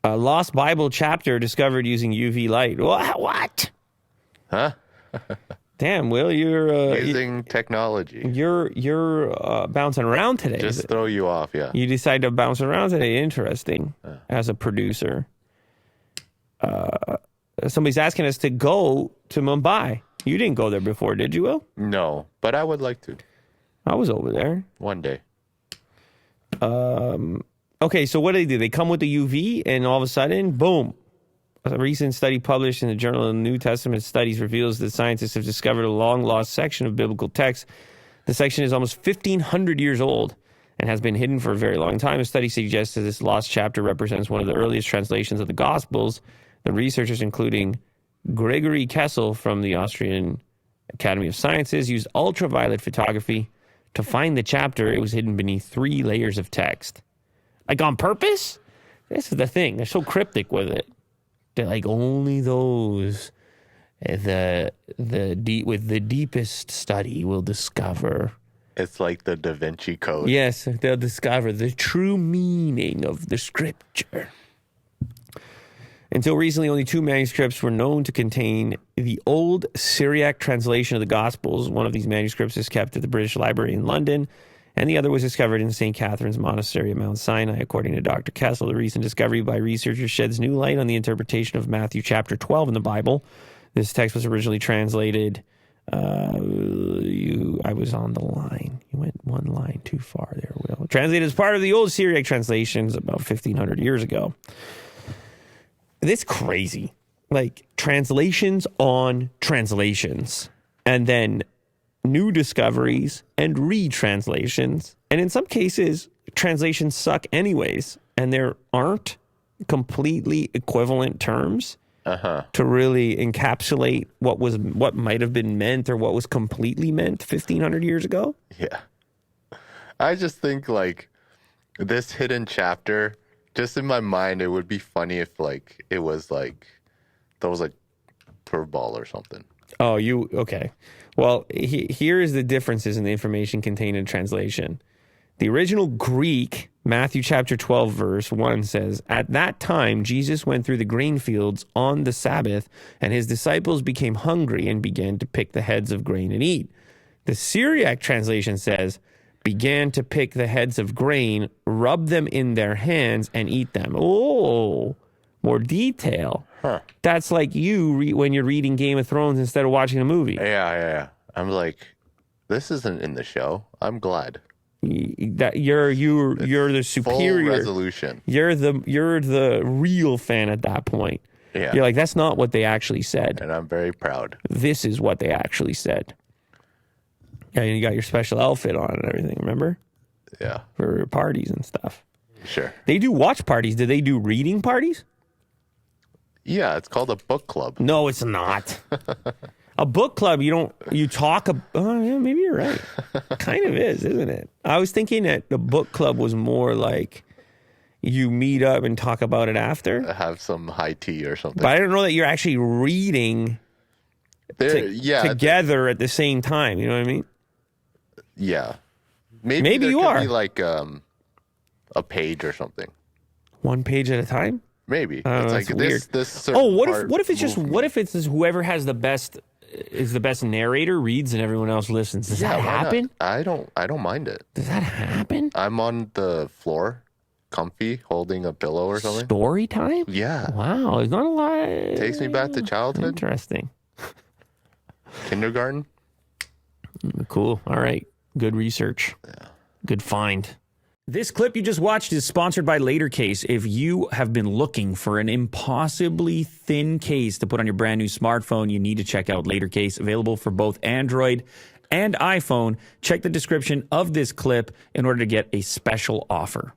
A lost Bible chapter discovered using UV light. What? Huh? Damn, Will, you're using technology. You're bouncing around today. Just throw you off, yeah. You decide to bounce around today. Interesting. As a producer, somebody's asking us to go to Mumbai. You didn't go there before, did you, Will? No, but I would like to. I was over there one day. Okay, so what do? They come with the UV, and all of a sudden, boom. A recent study published in the Journal of New Testament Studies reveals that scientists have discovered a long-lost section of biblical text. The section is almost 1,500 years old and has been hidden for a very long time. A study suggests that this lost chapter represents one of the earliest translations of the Gospels. The researchers, including Gregory Kessel from the Austrian Academy of Sciences, used ultraviolet photography to find the chapter. It was hidden beneath 3 layers of text. Like on purpose? This is the thing. They're so cryptic with it. They're like only those with the deepest study will discover. It's like the Da Vinci Code. Yes, they'll discover the true meaning of the scripture. Until recently, only 2 manuscripts were known to contain the old Syriac translation of the Gospels. One of these manuscripts is kept at the British Library in London, and the other was discovered in St. Catherine's Monastery at Mount Sinai. According to Dr. Kessel, the recent discovery by researchers sheds new light on the interpretation of Matthew chapter 12 in the Bible. This text was originally translated... I was on the line. You went one line too far there, Will. Translated as part of the old Syriac translations about 1,500 years ago. This crazy. Like, translations on translations. And then new discoveries and retranslations. And in some cases, translations suck anyways. And there aren't completely equivalent terms to really encapsulate what might have been meant or what was completely meant 1,500 years ago. Yeah. I just think, like, this hidden chapter, just in my mind, it would be funny if, like, it was, like, there was a curveball or something. Oh, okay. Well, here is the differences in the information contained in translation. The original Greek, Matthew chapter 12, verse 1 says, "At that time, Jesus went through the grain fields on the Sabbath, and his disciples became hungry and began to pick the heads of grain and eat." The Syriac translation says, "began to pick the heads of grain, rub them in their hands, and eat them." Oh, more detail. Huh. That's like you when you're reading Game of Thrones instead of watching a movie. Yeah. I'm like, this isn't in the show. I'm glad. That you're the superior full resolution. You're the real fan at that point. Yeah. You're like, that's not what they actually said. And I'm very proud. This is what they actually said. Yeah, and you got your special outfit on and everything, remember? Yeah. For parties and stuff. Sure. They do watch parties. Do they do reading parties? Yeah, it's called a book club. No, it's not. A book club, you talk. Oh, yeah, maybe you're right. Kind of is, isn't it? I was thinking that the book club was more like you meet up and talk about it after. Have some high tea or something. But I don't know that you're actually reading together at the same time. You know what I mean? Yeah. Maybe you could are. Be like a page or something. One page at a time? Maybe. It's like weird. this what if it's just whoever has the best narrator reads and everyone else listens? Does that happen? I don't mind it. Does that happen? I'm on the floor, comfy, holding a pillow or something. Story time? Yeah. Wow, it's not a lot. Takes me back to childhood. Interesting. Kindergarten. Cool. All right. Good research. Yeah. Good find. This clip you just watched is sponsored by LaterCase. If you have been looking for an impossibly thin case to put on your brand new smartphone, you need to check out LaterCase, available for both Android and iPhone. Check the description of this clip in order to get a special offer.